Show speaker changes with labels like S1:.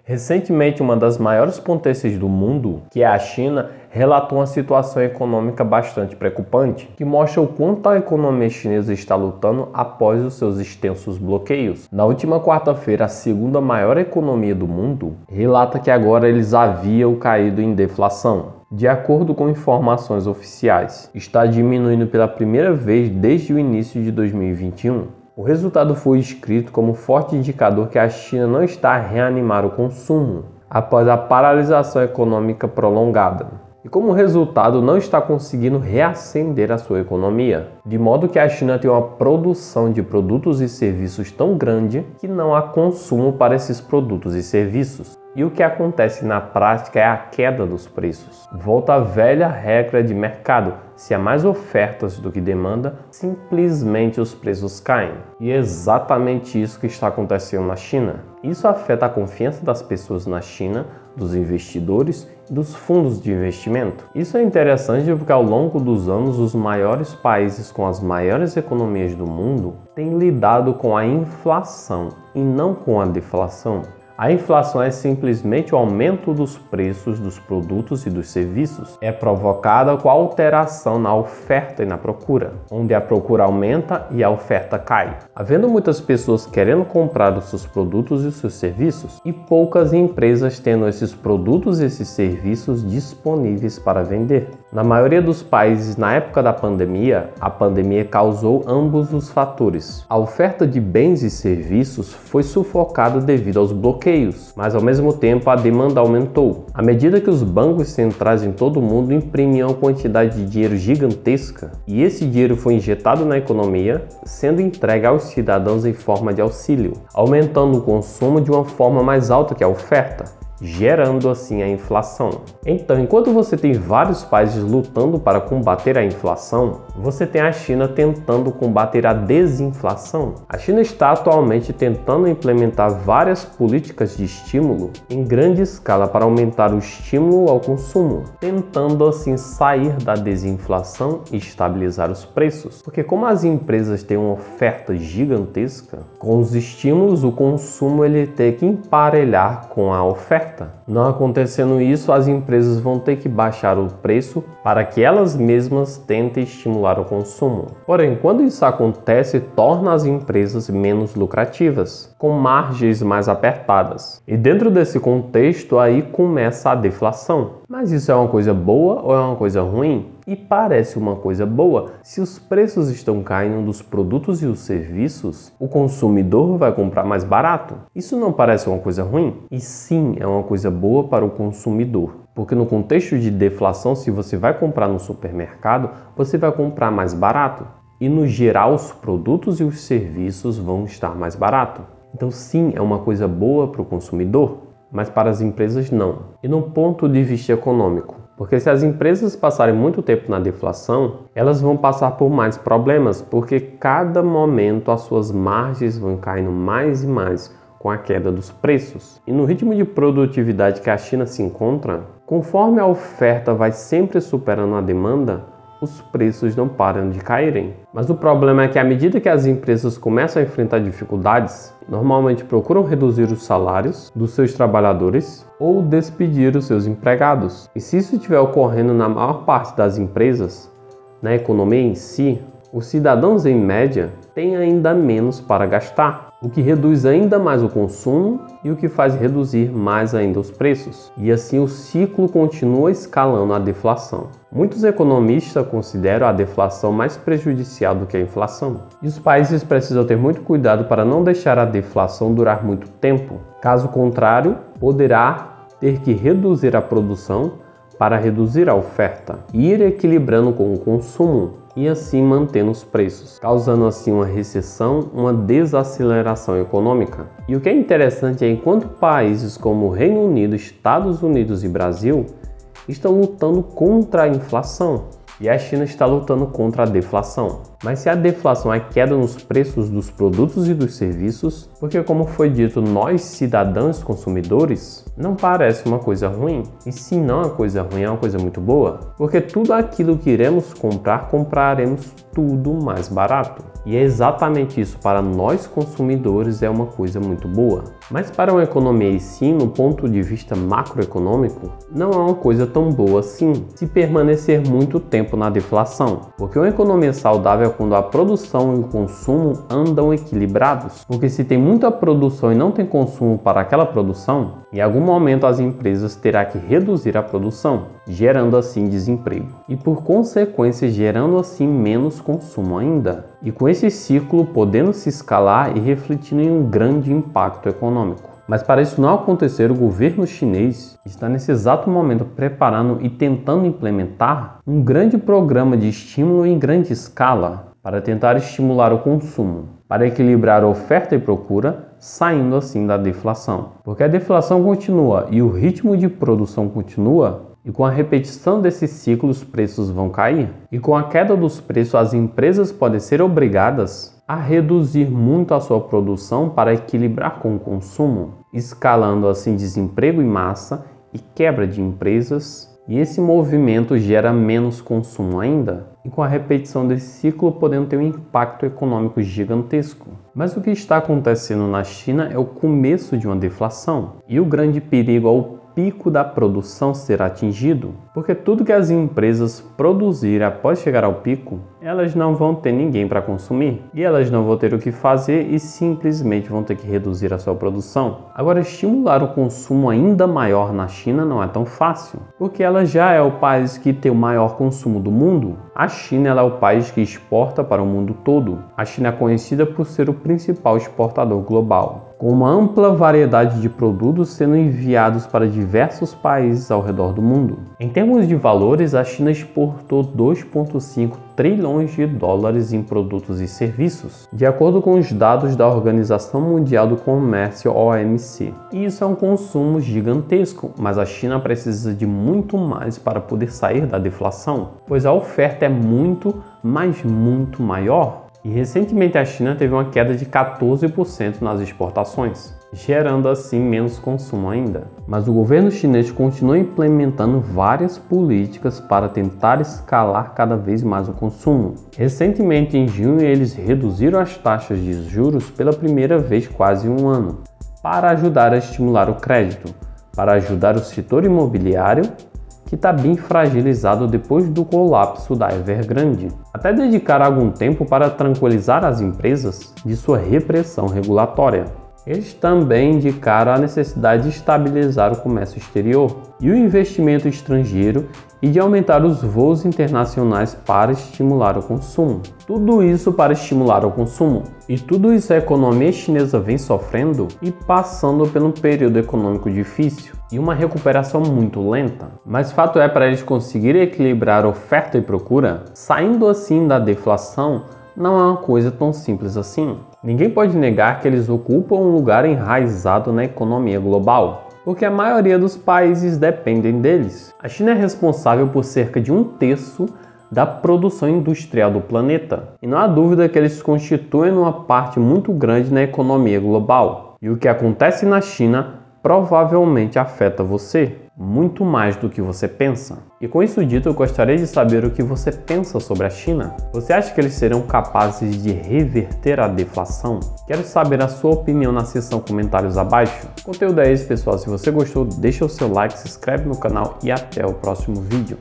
S1: Recentemente, uma das maiores potências do mundo, que é a China, relatou uma situação econômica bastante preocupante, que mostra o quanto a economia chinesa está lutando após os seus extensos bloqueios. Na última quarta-feira, a segunda maior economia do mundo relata que agora eles haviam caído em deflação. De acordo com informações oficiais, está diminuindo pela primeira vez desde o início de 2021. O resultado foi escrito como forte indicador que a China não está a reanimar o consumo após a paralisação econômica prolongada. E como resultado, não está conseguindo reacender a sua economia, de modo que a China tem uma produção de produtos e serviços tão grande que não há consumo para esses produtos e serviços. E o que acontece na prática é a queda dos preços. Volta à velha regra de mercado: se há mais ofertas do que demanda, simplesmente os preços caem. E é exatamente isso que está acontecendo na China. Isso afeta a confiança das pessoas na China, dos investidores e dos fundos de investimento. Isso é interessante porque ao longo dos anos, os maiores países com as maiores economias do mundo têm lidado com a inflação e não com a deflação. A inflação é simplesmente o aumento dos preços dos produtos e dos serviços. É provocada com a alteração na oferta e na procura, onde a procura aumenta e a oferta cai, havendo muitas pessoas querendo comprar os seus produtos e os seus serviços e poucas empresas tendo esses produtos e esses serviços disponíveis para vender. Na maioria dos países, na época da pandemia, a pandemia causou ambos os fatores. A oferta de bens e serviços foi sufocada devido aos bloqueios, mas ao mesmo tempo a demanda aumentou. À medida que os bancos centrais em todo o mundo imprimiam uma quantidade de dinheiro gigantesca, e esse dinheiro foi injetado na economia, sendo entregue aos cidadãos em forma de auxílio, aumentando o consumo de uma forma mais alta que a oferta, gerando assim a inflação. Então, enquanto você tem vários países lutando para combater a inflação, você tem a China tentando combater a desinflação. A China está atualmente tentando implementar várias políticas de estímulo em grande escala para aumentar o estímulo ao consumo, tentando assim sair da desinflação e estabilizar os preços. Porque como as empresas têm uma oferta gigantesca, com os estímulos o consumo ele tem que emparelhar com a oferta. Não acontecendo isso, as empresas vão ter que baixar o preço para que elas mesmas tentem estimular o consumo. Porém, quando isso acontece, torna as empresas menos lucrativas, com margens mais apertadas. E dentro desse contexto, aí começa a deflação. Mas isso é uma coisa boa ou é uma coisa ruim? E parece uma coisa boa. Se os preços estão caindo dos produtos e os serviços, o consumidor vai comprar mais barato. Isso não parece uma coisa ruim? E sim, é uma coisa boa para o consumidor. Porque no contexto de deflação, se você vai comprar no supermercado, você vai comprar mais barato. E no geral, os produtos e os serviços vão estar mais barato. Então sim, é uma coisa boa para o consumidor, mas para as empresas não. E no ponto de vista econômico, porque se as empresas passarem muito tempo na deflação, elas vão passar por mais problemas, porque cada momento as suas margens vão caindo mais e mais com a queda dos preços. E no ritmo de produtividade que a China se encontra, conforme a oferta vai sempre superando a demanda, os preços não param de caírem. Mas o problema é que à medida que as empresas começam a enfrentar dificuldades, normalmente procuram reduzir os salários dos seus trabalhadores ou despedir os seus empregados. E se isso estiver ocorrendo na maior parte das empresas, na economia em si, os cidadãos em média têm ainda menos para gastar, o que reduz ainda mais o consumo e o que faz reduzir mais ainda os preços. E assim o ciclo continua escalando a deflação. Muitos economistas consideram a deflação mais prejudicial do que a inflação. E os países precisam ter muito cuidado para não deixar a deflação durar muito tempo. Caso contrário, poderá ter que reduzir a produção para reduzir a oferta e ir equilibrando com o consumo e assim mantendo os preços, causando assim uma recessão, uma desaceleração econômica. E o que é interessante é enquanto países como o Reino Unido, Estados Unidos e Brasil estão lutando contra a inflação e a China está lutando contra a deflação. Mas se a deflação é queda nos preços dos produtos e dos serviços, porque como foi dito, nós cidadãos consumidores, não parece uma coisa ruim. E se não é uma coisa ruim, é uma coisa muito boa. Porque tudo aquilo que iremos comprar, compraremos tudo mais barato. E é exatamente isso, para nós consumidores é uma coisa muito boa. Mas para uma economia em si, no ponto de vista macroeconômico, não é uma coisa tão boa assim, se permanecer muito tempo na deflação. Porque uma economia saudável é quando a produção e o consumo andam equilibrados. Porque se tem muita produção e não tem consumo para aquela produção, em algum momento as empresas terão que reduzir a produção, gerando assim desemprego. E por consequência gerando assim menos consumo ainda. E com esse ciclo podendo se escalar e refletindo em um grande impacto econômico. Mas para isso não acontecer, o governo chinês está nesse exato momento preparando e tentando implementar um grande programa de estímulo em grande escala para tentar estimular o consumo, para equilibrar a oferta e procura, saindo assim da deflação. Porque a deflação continua e o ritmo de produção continua, e com a repetição desse ciclo os preços vão cair. E com a queda dos preços as empresas podem ser obrigadas a reduzir muito a sua produção para equilibrar com o consumo, escalando assim desemprego em massa e quebra de empresas. E esse movimento gera menos consumo ainda, e com a repetição desse ciclo podendo ter um impacto econômico gigantesco. Mas o que está acontecendo na China é o começo de uma deflação, e o grande perigo é o pico da produção ser atingido, porque tudo que as empresas produzirem após chegar ao pico, elas não vão ter ninguém para consumir, e elas não vão ter o que fazer e simplesmente vão ter que reduzir a sua produção. Agora, estimular o consumo ainda maior na China não é tão fácil, porque ela já é o país que tem o maior consumo do mundo. A China ela é o país que exporta para o mundo todo. A China é conhecida por ser o principal exportador global, com uma ampla variedade de produtos sendo enviados para diversos países ao redor do mundo. Em termos de valores, a China exportou 2,5 trilhões de dólares em produtos e serviços, de acordo com os dados da Organização Mundial do Comércio, OMC. E isso é um consumo gigantesco, mas a China precisa de muito mais para poder sair da deflação, pois a oferta é muito, mas muito maior. E recentemente a China teve uma queda de 14% nas exportações, gerando assim menos consumo ainda. Mas o governo chinês continua implementando várias políticas para tentar escalar cada vez mais o consumo. Recentemente, em junho, eles reduziram as taxas de juros pela primeira vez quase um ano, para ajudar a estimular o crédito, para ajudar o setor imobiliário, que está bem fragilizado depois do colapso da Evergrande, até dedicar algum tempo para tranquilizar as empresas de sua repressão regulatória. Eles também indicaram a necessidade de estabilizar o comércio exterior e o investimento estrangeiro e de aumentar os voos internacionais para estimular o consumo. Tudo isso para estimular o consumo. E tudo isso a economia chinesa vem sofrendo e passando por um período econômico difícil e uma recuperação muito lenta. Mas fato é, para eles conseguirem equilibrar oferta e procura, saindo assim da deflação, não é uma coisa tão simples assim. Ninguém pode negar que eles ocupam um lugar enraizado na economia global, porque a maioria dos países dependem deles. A China é responsável por cerca de 1/3 da produção industrial do planeta, e não há dúvida que eles constituem uma parte muito grande na economia global. E o que acontece na China provavelmente afeta você, muito mais do que você pensa. E com isso dito, eu gostaria de saber o que você pensa sobre a China. Você acha que eles serão capazes de reverter a deflação? Quero saber a sua opinião na seção comentários abaixo. O conteúdo é esse, pessoal. Se você gostou, deixa o seu like, se inscreve no canal e até o próximo vídeo.